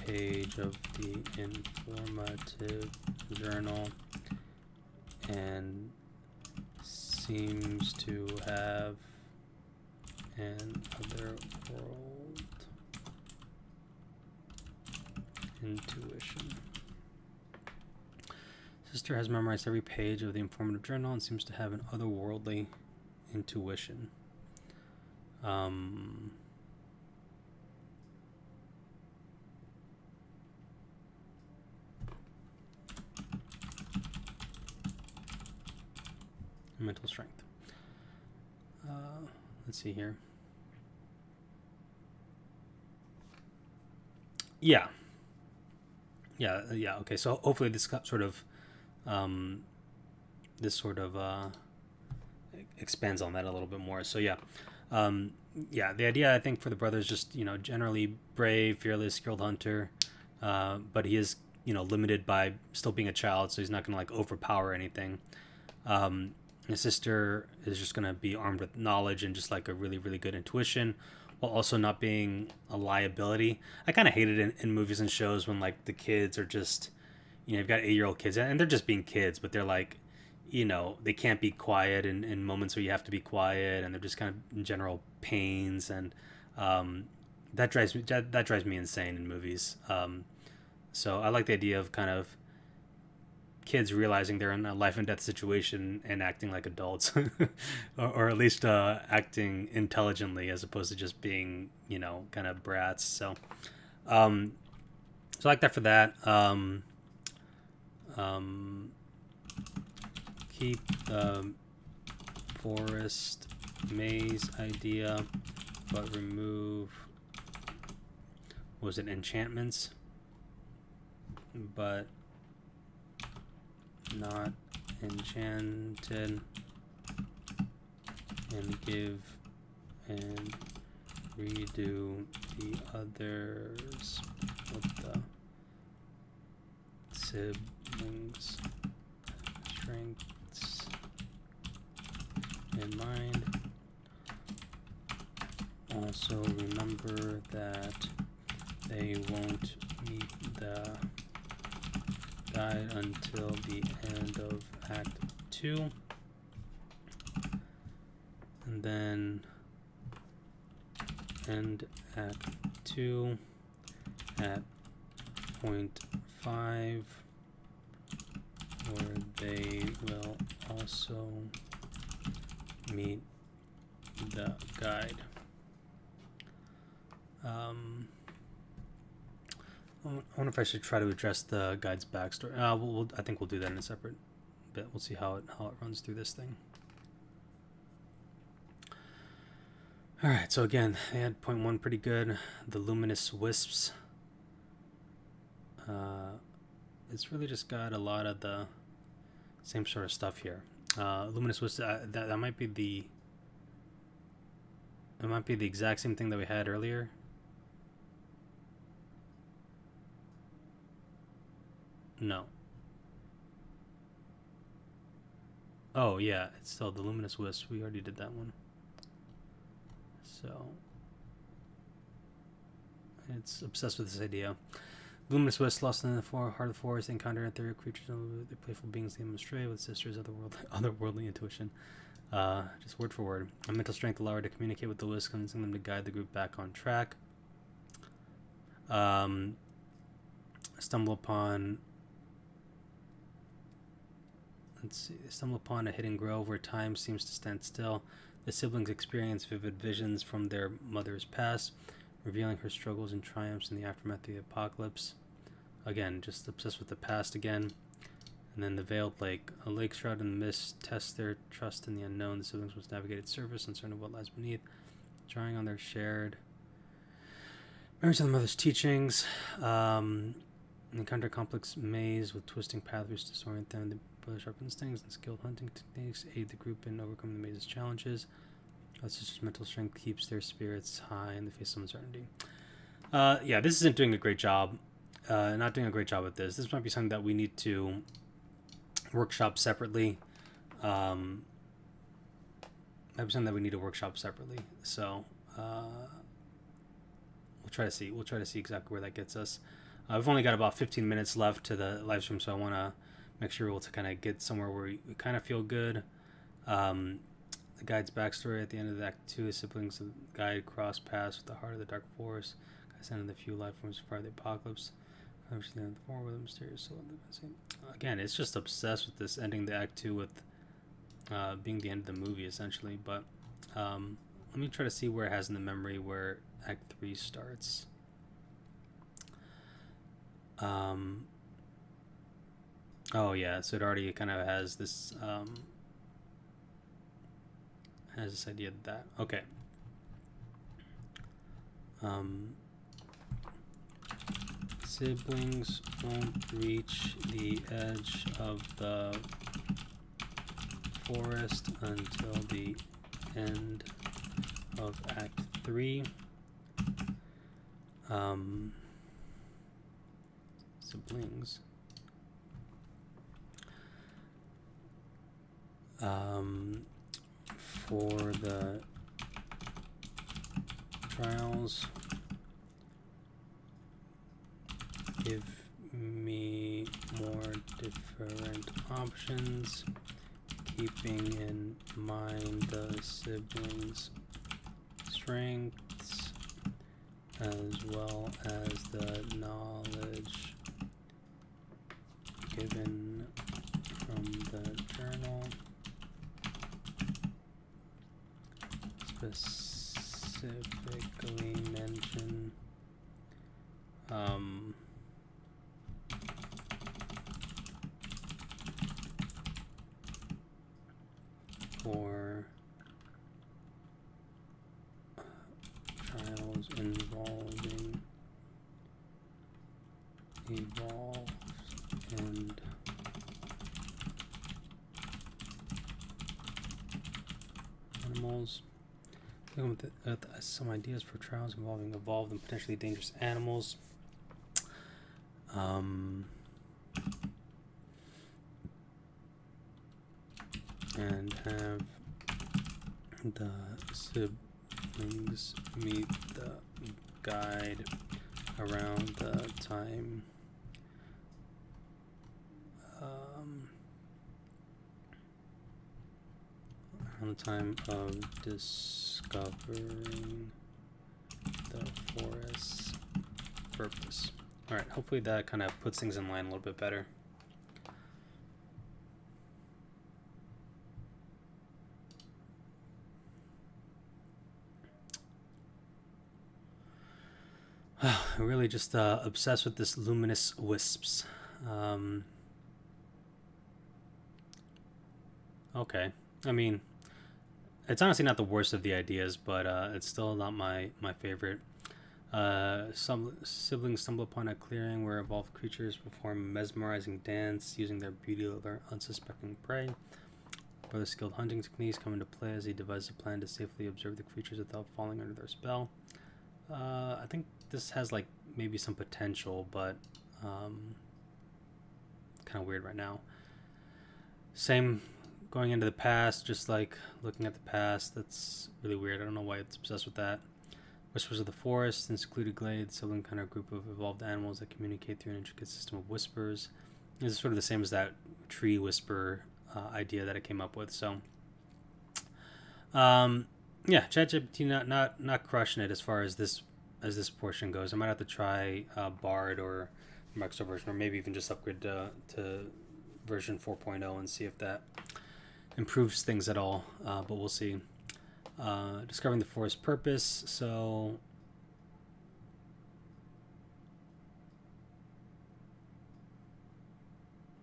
page of the informative journal and seems to have an otherworld intuition. Sister has memorized every page of the informative journal and seems to have an otherworldly intuition. Mental strength. Let's see here. Yeah. Okay, so hopefully this sort of expands on that a little bit more. So the idea I think for the brother is just generally brave, fearless, skilled hunter, but he is limited by still being a child, so he's not going to like overpower anything. His sister is just going to be armed with knowledge and just like a really, really good intuition, while also not being a liability. I kind of hate it in movies and shows when like the kids are just, you've got 8-year-old kids and they're just being kids, but they're like, they can't be quiet in moments where you have to be quiet, and they're just kind of in general pains, and that drives me insane in movies. So I like the idea of kind of kids realizing they're in a life and death situation and acting like adults, or at least acting intelligently as opposed to just being kind of brats. So I like that for that. Keep the forest maze idea, but remove, was it enchantments, but not enchanted, and give and redo the others with the siblings' strengths in mind. Also remember that they won't meet the guide until the end of Act 2. And then end Act 2 at point 5, where they will also meet the guide. I wonder if I should try to address the guide's backstory. I think we'll do that in a separate bit. We'll see how it runs through this thing. All right, so again, they had point 1 pretty good. The luminous wisps. It's really just got a lot of the same sort of stuff here. Luminous wisps. That might be the. It might be the exact same thing that we had earlier. No. Oh yeah, it's still the luminous wisp. We already did that one. So it's obsessed with this idea. Luminous wisp, lost in the heart of the forest, encounter ethereal creatures, the playful beings lead them astray with sister's otherworldly intuition. Just word for word. A mental strength allowed her to communicate with the wisp, convincing them to guide the group back on track. Stumble upon a hidden grove where time seems to stand still. The siblings experience vivid visions from their mother's past, revealing her struggles and triumphs in the aftermath of the apocalypse. Again, just obsessed with the past again. And then the veiled lake. A lake shrouded in the mist tests their trust in the unknown. The siblings must navigate its surface, uncertain of what lies beneath, drawing on their shared memories of the mother's teachings. Encounter a complex maze with twisting pathways to disorient them. The brothers sharpen instincts and skilled hunting techniques aid the group in overcoming the maze's challenges. Our sister's mental strength keeps their spirits high in the face of uncertainty. This isn't doing a great job. Not doing a great job at this. This might be something that we need to workshop separately. So we'll try to see. We'll try to see exactly where that gets us. I've only got about 15 minutes left to the live stream, so I want to make sure we're able to kind of get somewhere where we kind of feel good. The guide's backstory at the end of Act 2, his siblings of the guide cross paths with the heart of the dark forest. Sent in the few life forms before the apocalypse. With a mysterious soul. Again, it's just obsessed with this ending the Act 2 with being the end of the movie, essentially. But let me try to see where it has in the memory where Act 3 starts. Oh yeah, so it already kind of has this idea of that. Okay. Siblings won't reach the edge of the forest until the end of Act 3. Siblings. For the trials, give me more different options, keeping in mind the siblings' strengths as well as the knowledge given from the journal. Specifically mention for trials involving evolved and animals. With some ideas for trials involving evolved and potentially dangerous animals. And have the siblings meet the guide around the time of discovering the forest's purpose. All right, hopefully that kind of puts things in line a little bit better. Really just obsessed with this luminous wisps. Okay, I mean, it's honestly not the worst of the ideas, but it's still not my favorite. Some siblings stumble upon a clearing where evolved creatures perform a mesmerizing dance using their beauty to lure unsuspecting prey. Brother skilled hunting techniques come into play as he devises a plan to safely observe the creatures without falling under their spell. I think this has like maybe some potential, but kind of weird right now. Same going into the past, just like looking at the past. That's really weird. I don't know why it's obsessed with that. Whispers of the forest, in secluded glades, sibling kind of group of evolved animals that communicate through an intricate system of whispers. This is sort of the same as that tree whisper idea that I came up with. So, yeah, ChatGPT not crushing it as far as this portion goes. I might have to try Bard or Microsoft version, or maybe even just upgrade to version 4.0 and see if that improves things at all. But we'll see. Discovering the forest purpose. So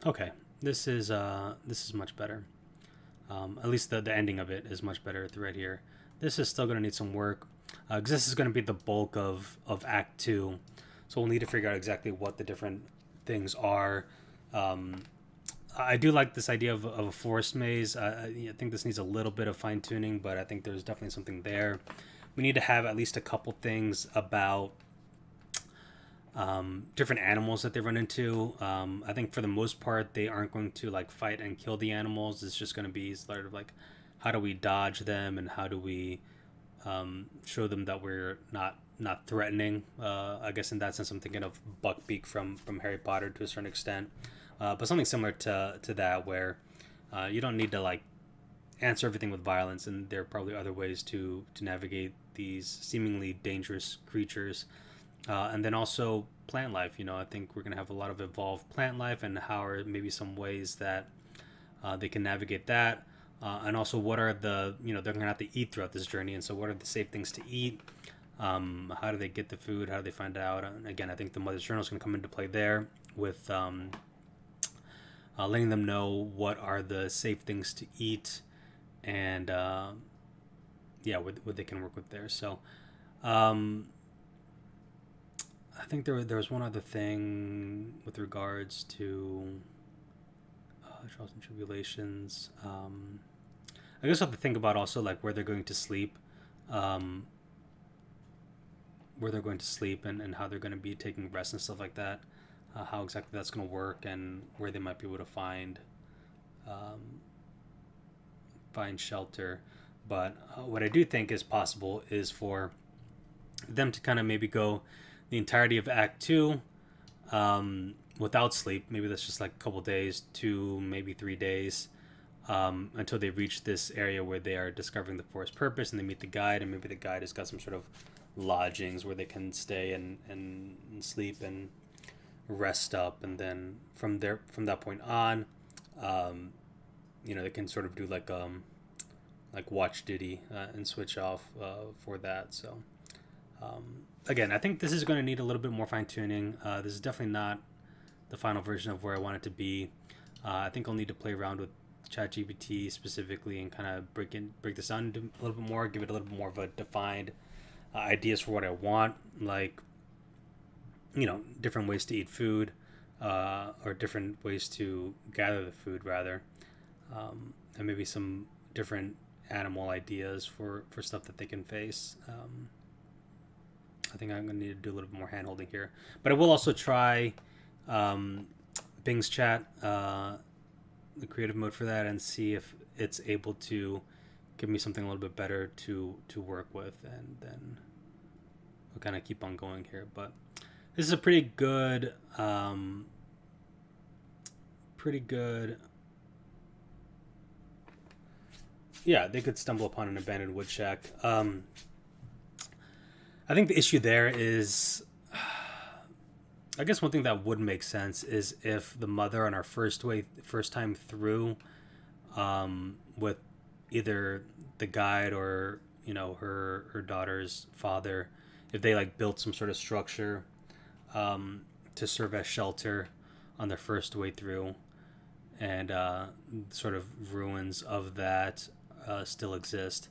okay, this is much better. At least the ending of it is much better right here. This is still going to need some work because this is going to be the bulk of Act 2. So we'll need to figure out exactly what the different things are. I do like this idea of a forest maze. I think this needs a little bit of fine tuning, but I think there's definitely something there. We need to have at least a couple things about different animals that they run into. I think for the most part, they aren't going to like fight and kill the animals. It's just going to be sort of like, how do we dodge them and how do we show them that we're not threatening. I guess in that sense, I'm thinking of Buckbeak from Harry Potter to a certain extent, but something similar to that, where you don't need to like answer everything with violence, and there are probably other ways to navigate these seemingly dangerous creatures. And then also plant life. I think we're gonna have a lot of evolved plant life, and how are maybe some ways that they can navigate that. And also, what are they're gonna have to eat throughout this journey, and so what are the safe things to eat? How do they get the food? How do they find out? And again, I think the mother's journal is going to come into play there with letting them know what are the safe things to eat, and yeah, what they can work with there. So um, I think there was one other thing with regards to trials and tribulations. I guess I have to think about also like where they're going to sleep. Um, where they're going to sleep, and how they're going to be taking rest and stuff like that, how exactly that's going to work, and where they might be able to um, find shelter. But what I do think is possible is for them to kind of maybe go the entirety of Act Two without sleep. Maybe that's just like a couple days, 2 maybe 3 days, until they reach this area where they are discovering the forest purpose, and they meet the guide, and maybe the guide has got some sort of lodgings where they can stay and sleep and rest up, and then from that point on, um, they can sort of do like watch Diddy and switch off for that. So again, I think this is going to need a little bit more fine tuning. This is definitely not the final version of where I want it to be. I think I'll need to play around with ChatGPT specifically and kind of break this down a little bit more, give it a little bit more of a defined ideas for what I want, like different ways to eat food, or different ways to gather the food rather, and maybe some different animal ideas for stuff that they can face. I think I'm gonna need to do a little bit more hand holding here, but I will also try Bing's chat, the creative mode for that, and see if it's able to give me something a little bit better to work with, and then we'll kind of keep on going here. But this is a pretty good yeah, they could stumble upon an abandoned wood shack. I think the issue there is, I guess one thing that would make sense is if the mother on our first time through, with either the guide or her daughter's father, if they like built some sort of structure to serve as shelter on their first way through, and sort of ruins of that still exist.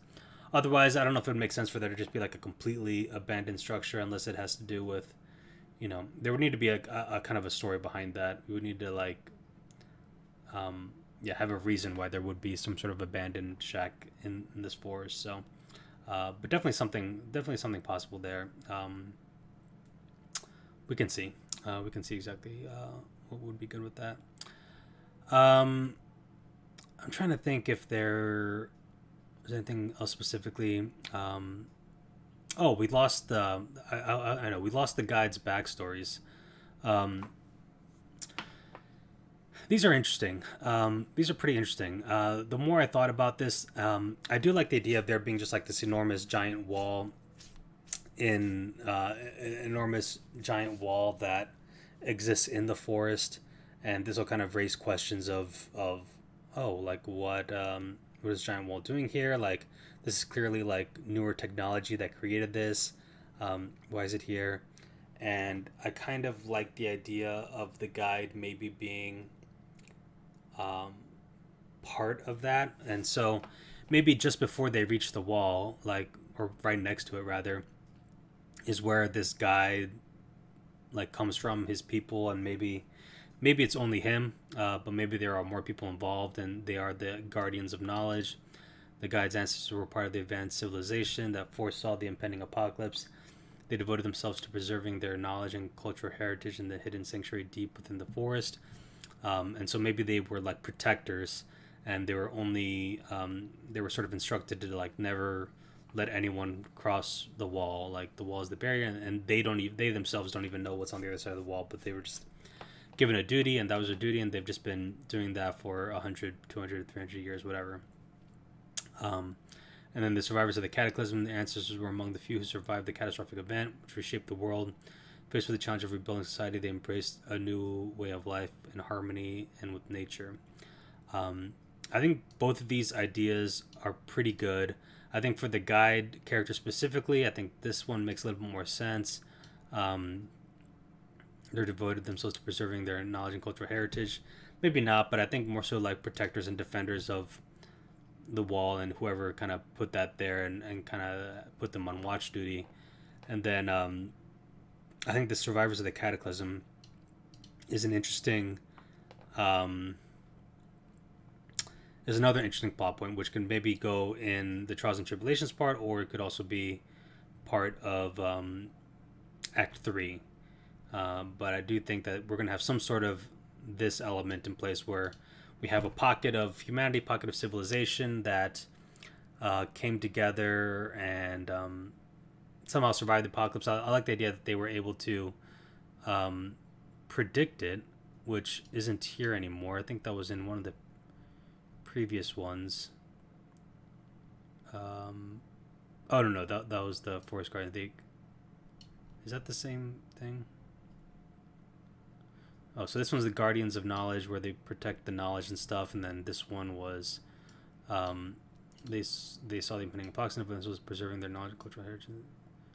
Otherwise, I don't know if it would make sense for there to just be like a completely abandoned structure, unless it has to do with, there would need to be a kind of a story behind that. We would need to like, have a reason why there would be some sort of abandoned shack in this forest. So, but definitely something possible there. We can see, exactly what would be good with that. I'm trying to think if there was anything else specifically. Oh, we lost the. I know we lost the guides' backstories. Um, these are interesting. These are pretty interesting. The more I thought about this, I do like the idea of there being just like this enormous giant wall that exists in the forest, and this will kind of raise questions of oh, like what is giant wall doing here? Like, this is clearly like newer technology that created this. Why is it here? And I kind of like the idea of the guide maybe being part of that. And so maybe just before they reach the wall, like, or right next to it rather, is where this guide like comes from, his people, and maybe it's only him, but maybe there are more people involved, and they are the guardians of knowledge. The guide's ancestors were part of the advanced civilization that foresaw the impending apocalypse. They devoted themselves to preserving their knowledge and cultural heritage in the hidden sanctuary deep within the forest. And so maybe they were like protectors, and they were only they were sort of instructed to like never let anyone cross the wall. Like the wall is the barrier, and they themselves don't even know what's on the other side of the wall, but they were just given a duty, and that was a duty, and they've just been doing that for 100, 200, 300 years, whatever. Um, and then the survivors of the cataclysm, the ancestors were among the few who survived the catastrophic event, which reshaped the world. Faced with the challenge of rebuilding society, they embraced a new way of life in harmony and with nature. Um, I think both of these ideas are pretty good. I think for the guide character specifically, I think this one makes a little bit more sense. Um, they're devoted themselves to preserving their knowledge and cultural heritage. Maybe not, but I think more so like protectors and defenders of the wall and whoever kind of put that there and kind of put them on watch duty. And then I think the survivors of the cataclysm is an interesting is another interesting plot point, which can maybe go in the trials and tribulations part, or it could also be part of Act 3. But I do think that we're going to have some sort of this element in place where we have a pocket of humanity, pocket of civilization that came together and somehow survived the apocalypse. I like the idea that they were able to predict it, which isn't here anymore. I think that was in one of the previous ones. Oh no, that was the Forest Guardian. Is that the same thing? Oh, so this one's the Guardians of Knowledge, where they protect the knowledge and stuff, and then this one was, they saw the impending apocalypse, and this was preserving their knowledge and cultural heritage.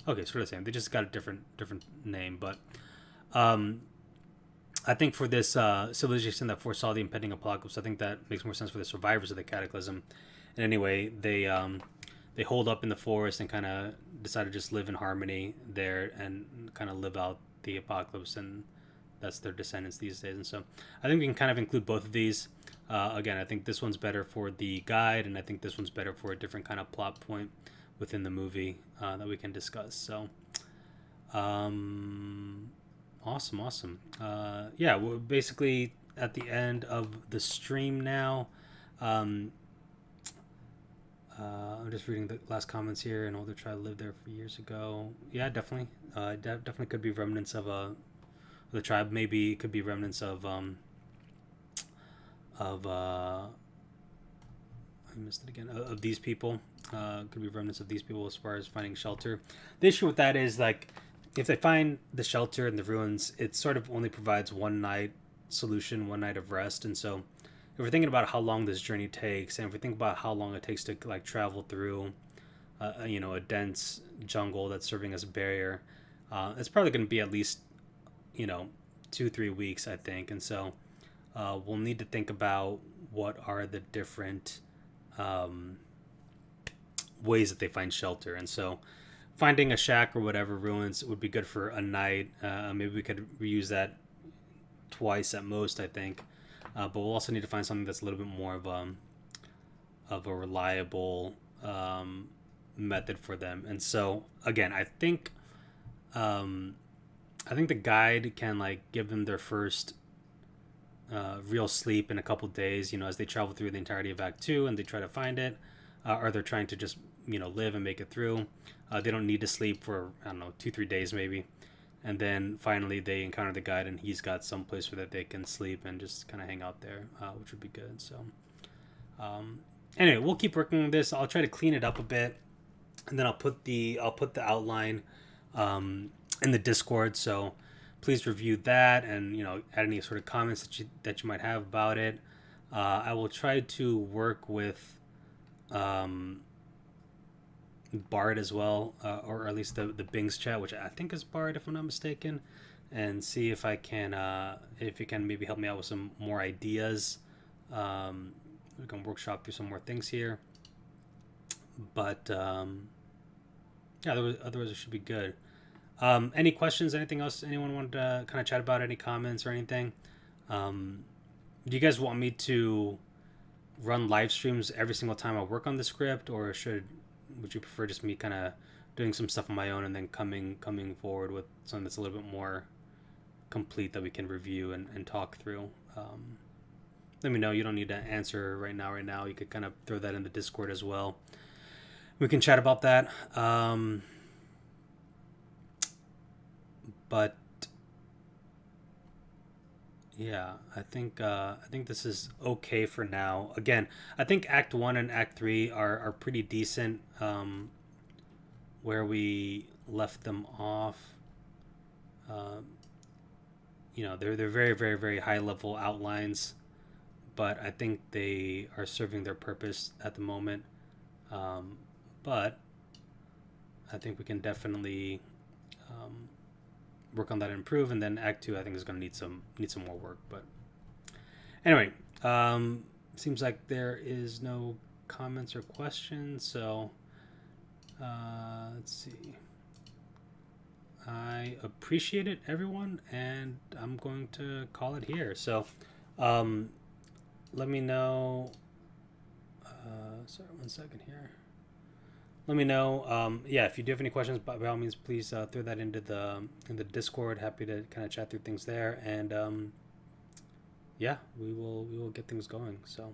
Okay, sort of the same. They just got a different name, but I think for this civilization that foresaw the impending apocalypse, I think that makes more sense for the survivors of the cataclysm. And anyway, they hold up in the forest and kind of decide to just live in harmony there and kind of live out the apocalypse, and that's their descendants these days. And so I think we can kind of include both of these. Again, I think this one's better for the guide, and I think this one's better for a different kind of plot point within the movie that we can discuss. So awesome. Yeah, we're basically at the end of the stream now. I'm just reading the last comments here. An older tribe lived there for years ago. Yeah, definitely. Definitely could be remnants of the tribe. Maybe it could be remnants of I missed it again. Of these people. Could be remnants of these people as far as finding shelter. The issue with that is, like, if they find the shelter in the ruins, it sort of only provides one night solution, one night of rest. And so if we're thinking about how long this journey takes, and if we think about how long it takes to like travel through a dense jungle that's serving as a barrier, it's probably going to be at least 2-3 weeks, I think. And so we'll need to think about what are the different ways that they find shelter. And so finding a shack or whatever ruins would be good for a night. Maybe we could reuse that twice at most, I think. But we'll also need to find something that's a little bit more of a reliable method for them. And so again, I think the guide can like give them their first real sleep in a couple days, as they travel through the entirety of Act 2 and they try to find it, or they're trying to just live and make it through. They don't need to sleep for, I don't know, 2-3 days maybe. And then finally they encounter the guide, and he's got some place where that they can sleep and just kind of hang out there, which would be good. So anyway, we'll keep working on this. I'll try to clean it up a bit, and then I'll put the outline in the Discord. So please review that, and add any sort of comments that you might have about it. I will try to work with Bard as well, or at least the Bing's chat, which I think is Bard if I'm not mistaken, and see if you can maybe help me out with some more ideas. We can workshop through some more things here, but yeah, otherwise it should be good. Any questions, anything else anyone wanted to kind of chat about, any comments or anything? Do you guys want me to run live streams every single time I work on the script, or would you prefer just me kind of doing some stuff on my own and then coming forward with something that's a little bit more complete that we can review and talk through? Let me know. You don't need to answer right now. You could kind of throw that in the Discord as well. we can chat about that. But yeah, I think this is okay for now. Again, I think Act One and Act Three are pretty decent. Where we left them off, um, they're very very very high level outlines, but I think they are serving their purpose at the moment. Um, but I think we can definitely um, work on that and improve. And then Act Two, I think, is going to need some more work. But anyway, seems like there is no comments or questions. So let's see. I appreciate it, everyone, and I'm going to call it here. So um, let me know. Sorry, 1 second here. Let me know. Yeah, if you do have any questions, by all means, please throw that into the Discord. Happy to kind of chat through things there, and yeah, we will get things going. So